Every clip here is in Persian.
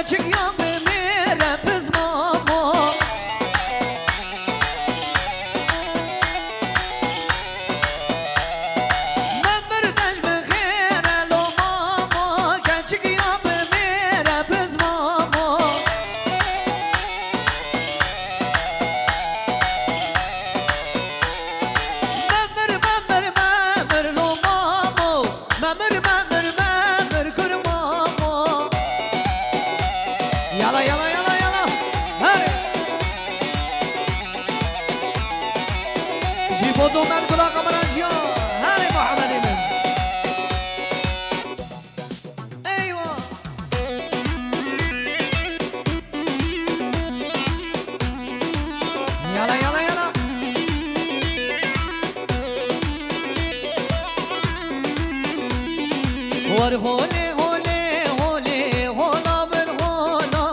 Gerçek yandı mere biz mama Ben bir tecmi khire lo mama Gerçek yandı mere biz mama Memir lo mama Memir kur mama Yala yala yala yala Hey Jiboto mert kula kameracıya Hey Muhammed'imin Eyvah Yala yala yala Var hole hole hole Hola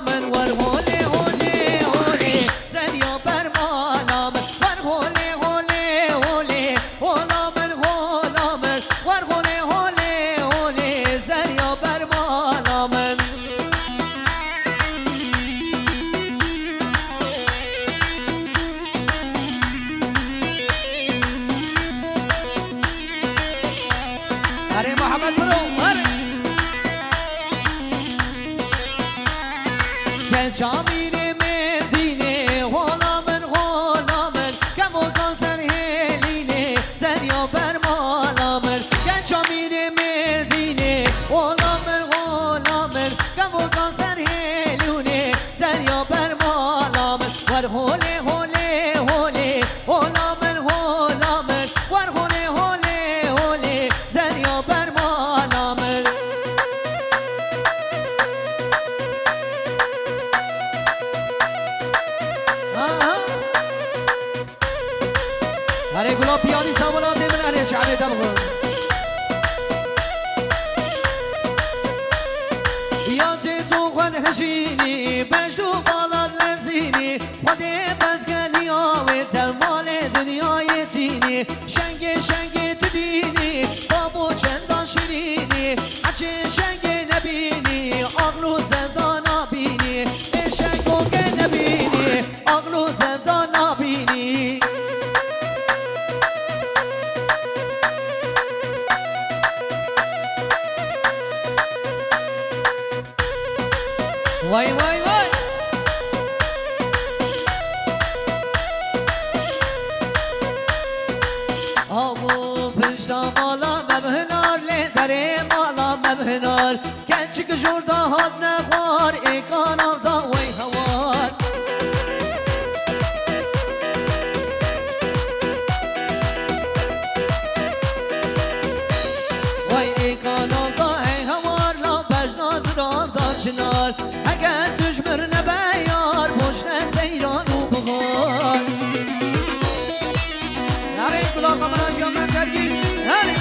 men Var hole hole hole Sen ya permana men Var hole hole hole Hola men Var hole hole hole Sen ya permana men Hare Muhammed bro hare Gel Şamil-i Medine Hola men Gel volkan sen heline Sen ya permana men Gel Şamil-i Medine Hola men Gel volkan sen heline Sen ya permana men Var hole hole hole Hola men Var hole hole hole Sen ya permana men هره گلا پیادی سوالات من هره شعبی دبغون یادی تو خود هشینی بجدو بالات لرزینی خودی بزگلی آوی تمال دنیای تینی شنگ تدینی بابو چندان شیرینی هچه شنگ نبینی آقلو زندان نبینی شنگو که نبینی آقلو زندان نبینی وای وای وای آبو پشتا مالا مبهنار لدره مالا مبهنار کنچک جوردا هاد نخوار ایکان آلدا وی هوار وی ایکان آلدا ای هوار لا بجناز را داشنار اگر دشمر نبیار پشت سیران و بخار نره کلا قمراش یا من ترگیر نره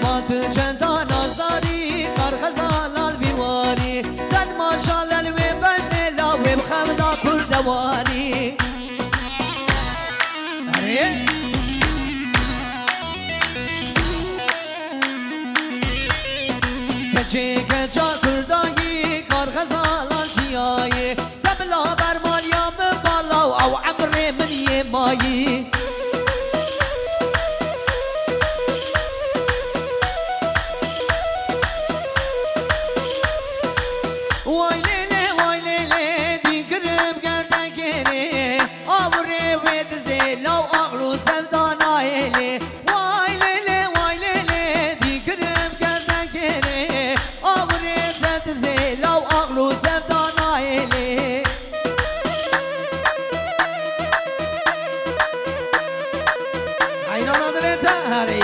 مات چندان آزداری کار غزالال بیواری زد ماشالل و بجنلا و بخمدا کردواری نره کچه کچا کردایی کار غزالان چیایی تبلا برمان یا مبالا او عمر من یه مایی وای لیله دیگرم گردن کنه آوره و دزیلا و آغلو سلطان آیله وای لیله دیگرم گردن کنه آوره و دزیلا و آغلو سلطان آیله عینان آدره تهری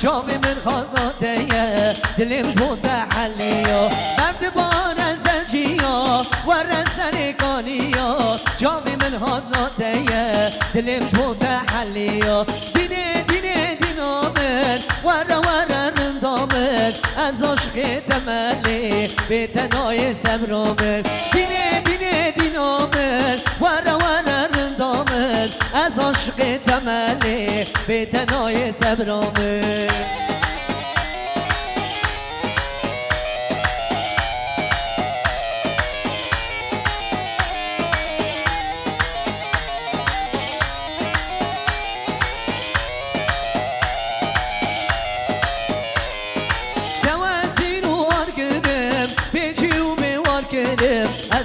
جامي من خاطري دلي مش متحلية مرد بان ورا سرکانیا جاوی من هاد ناتیه دلم شو تحلیا دینه دینه دینامن ورا رندامن از عشق تملی به تنای صبرامن دینه دینه دینامن ورا رندامن از عشق تملی به تنای صبرامن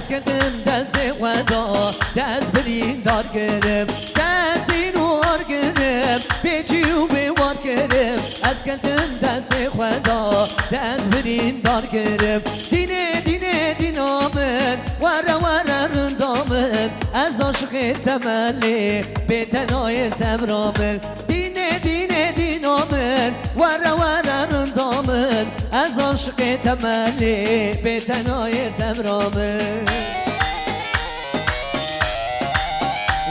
از کردم دست خدا دست برین دار کردم دست دینوار کردم بیچی و بیوار کردم از کردم دست خدا دست برین دار کردم دینه دینه دینامن ورا رندامن از عشق تملی به تنای صبرامن دینه دینه دینامن ورا رندامن از عشق تملی به تنای صبرامن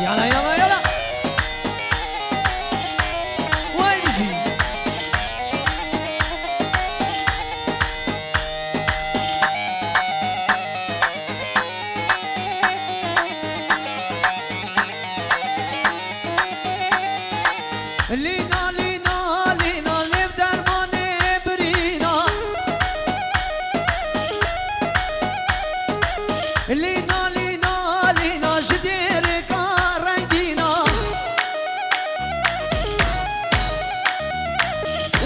یالا یالا یالا وای بشی لینا لینا لینا لیو درمانه برینا لینا لینا لینا شدیر کارنگینا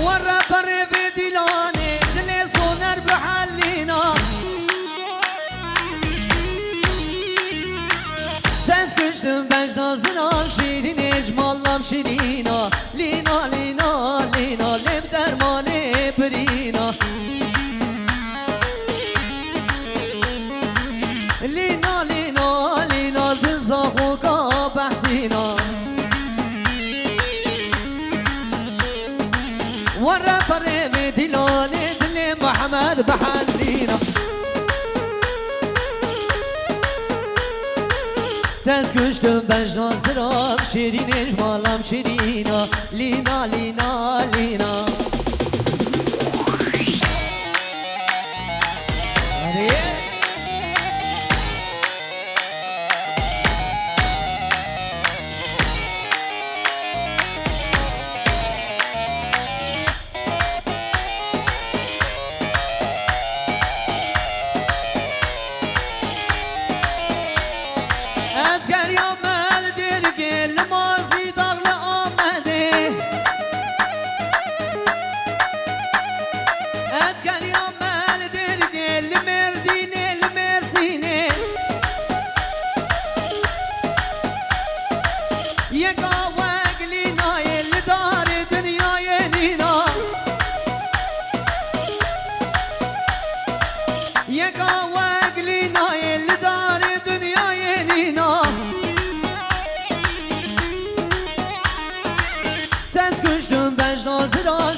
ورا پر به دیلانه دل سونر بحلینا تز کشتم بجنازنا شیرین اجمالم شیرینا لینا لینا لینا لب درمانه برینا لینا لینا لینا دل زاخو کا بحتینا ورا پر به دیلانه دل محمد بحلینا دست کشتم بجنازرم شیرین اجمالم شیرینا لینا لینا لینا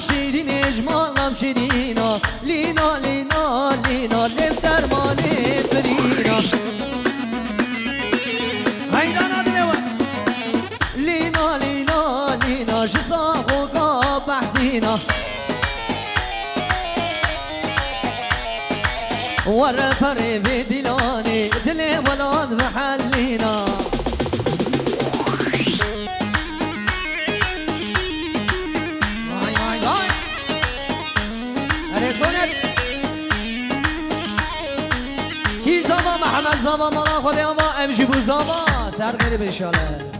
شیرین اجمالم شیرینا لینا لینا لینا لب درمانه برینا حیرانا دلوا لینا لینا لینا شساقو کا بحتینا ورا پر به دیلانه دل ولاد محلینا کی زاما محمد زاما مالا خاله اما امشی بو زاما سر غیری بشاله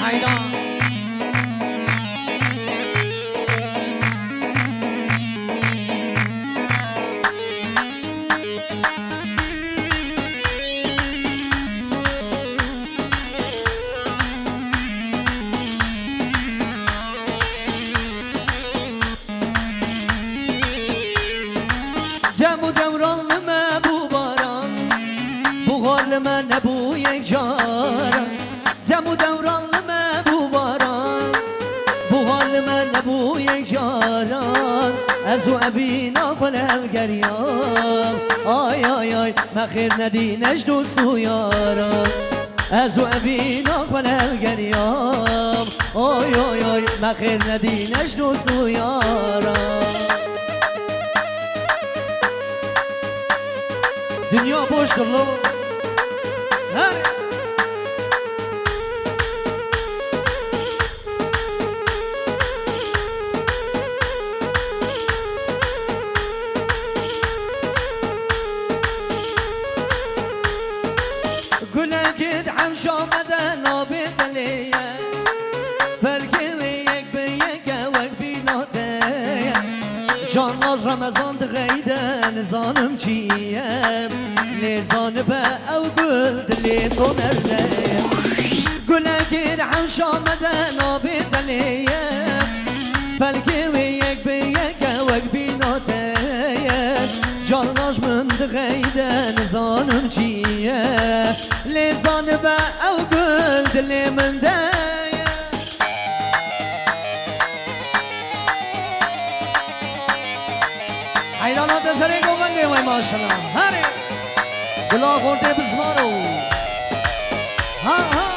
حیدان جمع و دوران لما بو باران بو غال من نبو یک جاران یاران از او ابینا خلم گریان آی آی آی مخیر ندینش دوست و یاران از او ابینا خلم گریان آی آی آی مخیر ندینش دوست و یاران دنیا boş dolu Güle git hamşamede nabi deliye Belki veyek beyek evek binateye Canlar Ramazan dıgayden zanım çiye Lezanı be ev guld lezon erdeye Güle git hamşamede nabi deliye Belki veyek beyek evek binateye Canlaş من دغیدن زانم چیه لیزان به او گل دل من ده حیرانات سری گوگنده وای ماشالله هره گلا خورده بزمارو ها ها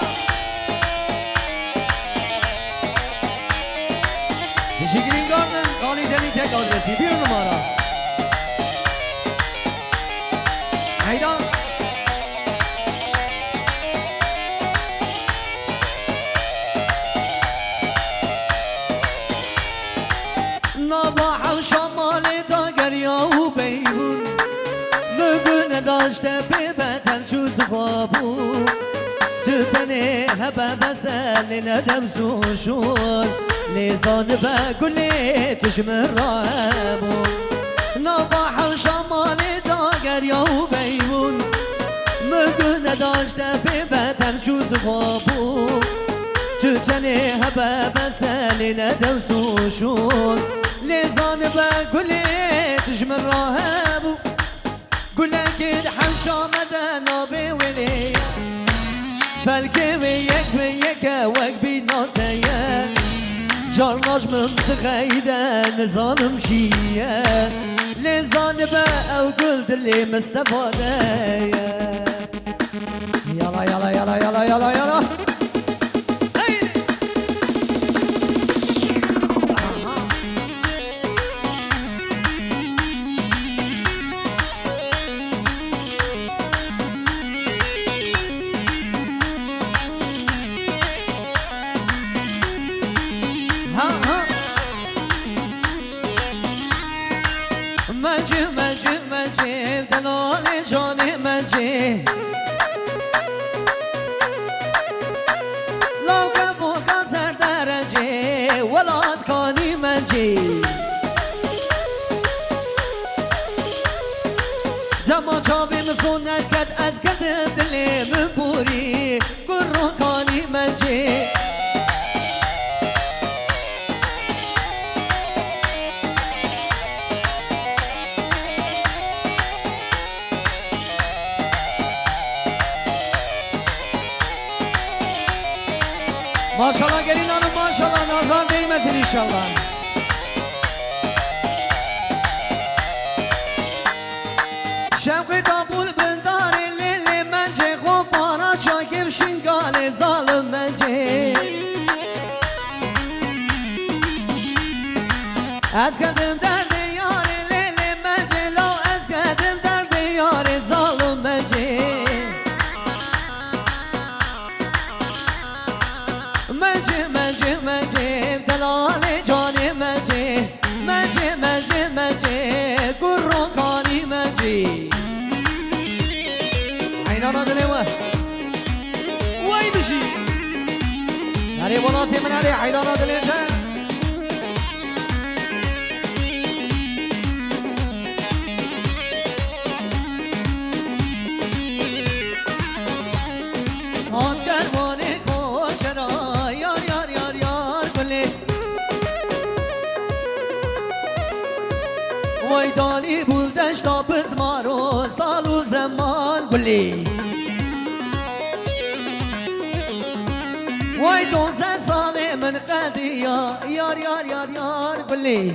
Teşekkürün gördün kaliteli tek adresi bir numara Haydan Nabaha şamali da geryahu beybun Bugün daşte bebetem çuzfabu Tüteni hebe beseline demzuşur Lezanı be kulli tüşmür rahebun Nabaha şamali da geryahu beybun Bugün daşte bebetem çuzfabu Tüteni hebe beseline demzuşur Lezanı be kulli tüşmür rahebun Gülekir hamşamede nabi veliye Belki veyek veyek evek binateye Canlaş mıntıkayden zanım şiye Lezanı be ev gül dili Mustafa'deye Yala yala yala yala yala yala Mecih mecih mecih Delali cani mecih Lavke buka serderece Velat kani mecih Dema çabim sunnet ket ez kedim dilimi buri Gurru kani mecih Maşallah gelin hanım maşallah nazar değmesin inşallah Şevki tabul bindari lili mence Kopara çakim şingali zalim mence Ezkedim derdi yari lili mence Lo ezkedim derdi yari zalim mence Mecih mecih mecih Delali cani mecih Mecih mecih mecih Gurru kani mecih Aynana dili var Vay dişi Nari volati min nari aynana dili Vay dani buldeş ta pizmaro salu zaman guli Vay 12 sali min قدي يار يار يار يار يار قولي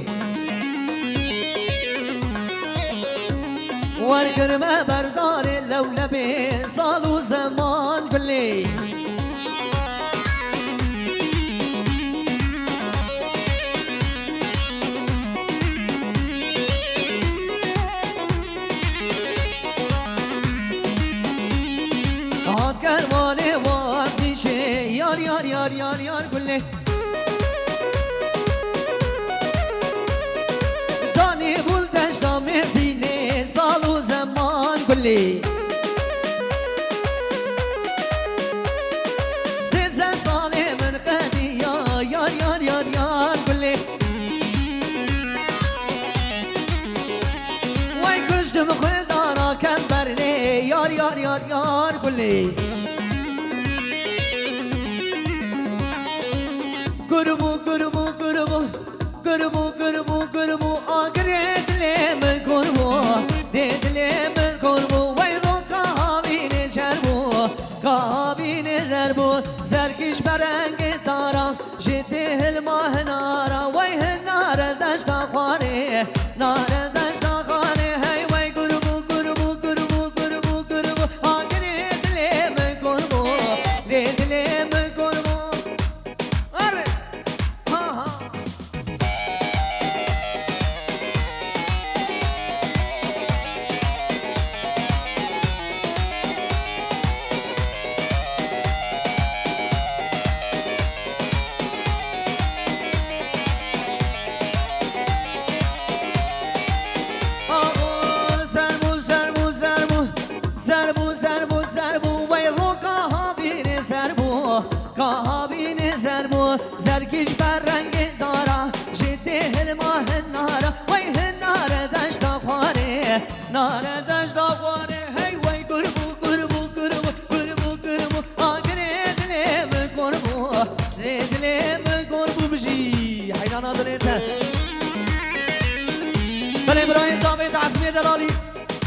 والكرمة بردار اللولبي صالوا زمان قولي هاد كرماني وقتی شه یار یار یار یار یار گله دانی بول دشتا مردینه سال و زمان گله سیزن سال من قدی یار یار یار یار یار گله وای کشتم خود دارا کم برنه یار یار یار یار گله گربو گربو گربو گربو گربو گربو آگره دلم گربو دلم گربو وای رو کابین جربو کابین زربو زرکش برنگ دارا جده الماه نارا وای هنار دشتا خواره نار دشتا خواره هی وای گربو گربو گربو گربو گربو آگره دلم گربو دلم گربو آره ها ها زرگیش بر رنگ دارا جده الماه نارا وای هنار دشتا خواره نار دشتا خواره هی وای گربو گربو گربو گربو گربو آگره دلم گربو دلم گربو بجی حیران دلیته بله برای زاوید عزمی دلالی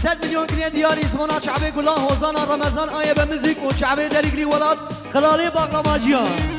100 میلیون گنيه دياري زمانات شعبي كلها هوزانا رمضان آيه بمزيك وشعبي دريقلي ولاد خلالي باقلاماجيان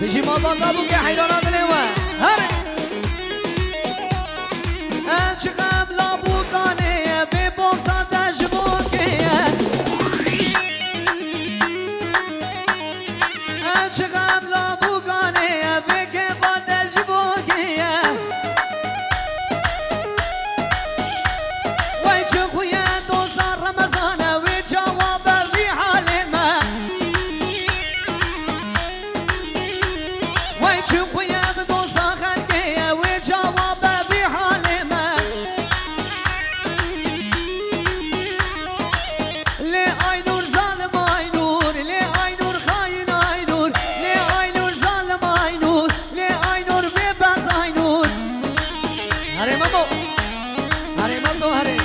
بيجي مطان ابوك يا حيرانات الهوا هري انش قبل ابوك انا ببوسه تجبوك انش قبل ابوك انا بكيف تجبوك ويش خويا دوزار رمضان وجواب الريحه لما شوفوا يا بدوسا خلقية وجوابه بحالمة لي اي نور ظالم اي نور لي اي نور خاين اي نور لي اي نور ظالم اي نور لي اي نور بيباز اي نور هري مامو هري مامو هري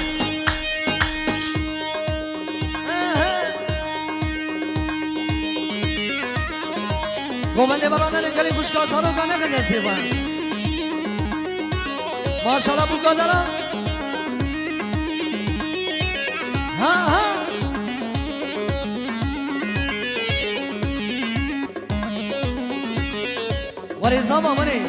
گوونده برانا لنگلی بوشکا سالو کنه کنه سیفان ماشالله بوکا دارم ها ها وری زاما وری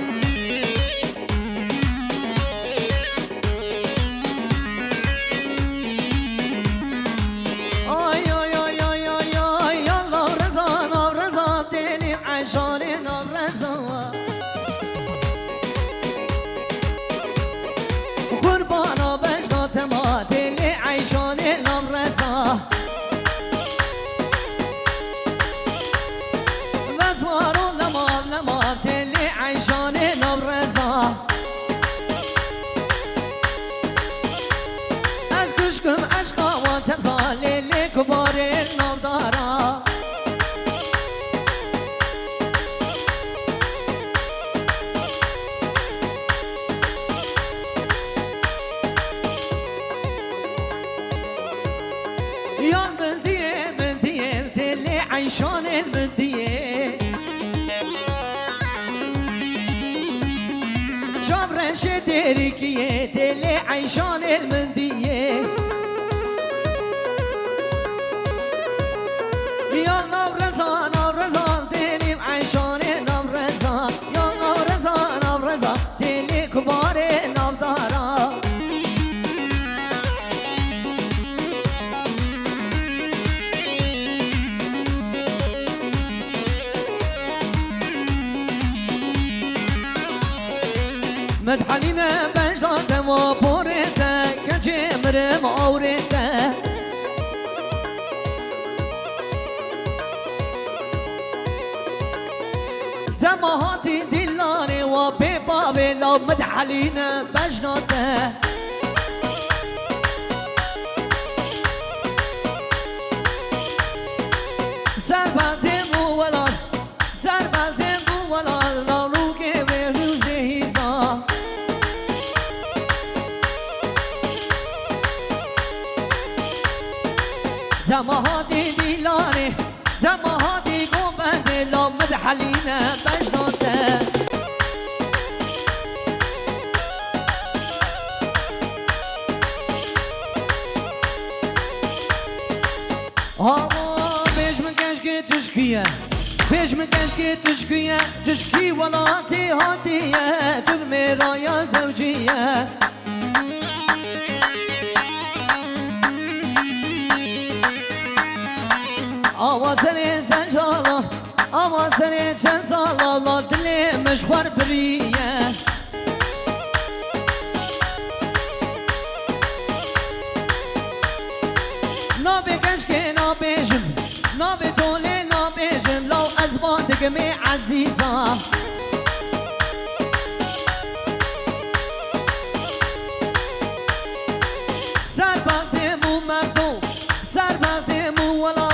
المندية شاب رشد ريكية دلي عيشان المندية يا نورزان نورزان دلي عيشان نورزان يا نورزان نورزان دلي كبار نودارا مدحلينا بجدات وبوريتا كجمر موريتا زمهاتي دلاني وبيبابي لو مدحلينا بجدات زرباتي مولاد زرباتي مولاد لو روكي بروزي هزا دمهاتي ديلاني دمهاتي قومني لو مدحلينا بجنوته هاما بيش مكشكي تشكيه بيش مكشكي تشكيه تشكي ولاتي هاتيه تبمي رايا زوجيه آوازني زنجالة آوازني جنزالة لا دلي مشوار بريه نابي كشكي نابيجم نابي تولي نابيجم لو أزبان دقمي عزيزة سرباتي مو مردو سرباتي مو ولا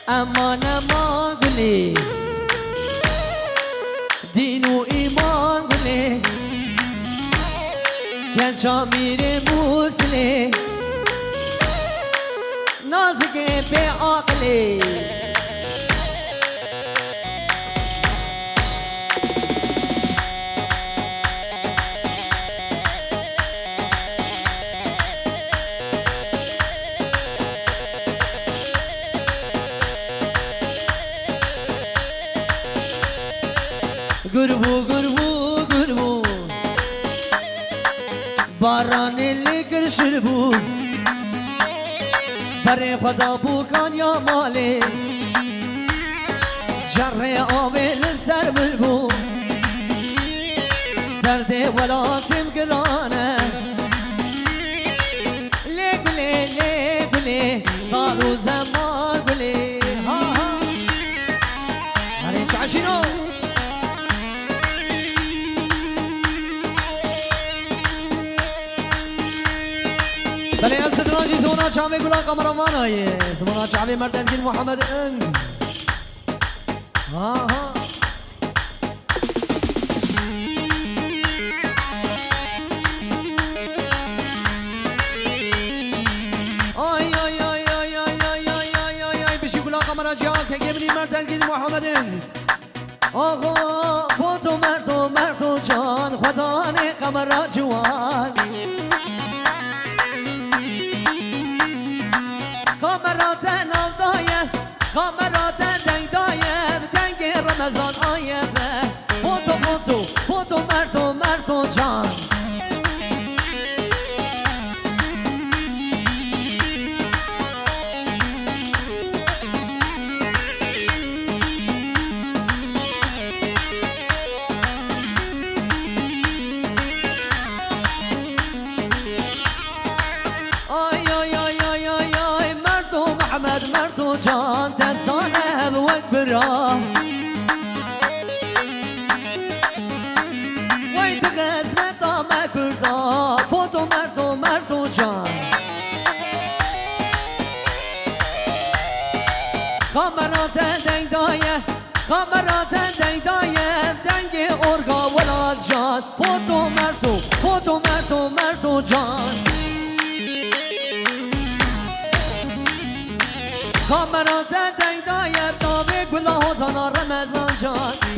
امان امان گلی دین و ایمان گلی کنچا میره موسلی نازگه به عقلی گربو گربو گربو باران لیکر شربو برای خدا بوکان یا مالی جره آبیل سر بلبو درد ولاتم گرانه لیگلی لیگلی سالو زمان گلی ها ها هره چعشینو بله از ستراجی زونا چاوی گلا کامرامان آیه زونا چاوی مردنگین محمد انگ ها ها آی آی آی آی آی آی آی آی آی آی بشی گلا کامرا جا که گبنی مردنگین محمد انگ آقا فوتو مردو جان خدا نه کامرا جوان کامرات نودایه کامرات دنگدایه دنگ رمضان آیه فوتو مردو جان مردو جان دستانه وک برا دایدا فوتو مردو جان کامرات دیدایه کامرات دیدایه دنگ ارگا ولاد جان فوتو مردو جان کامرات دیدایه داوی گلا و زانا رمزان جان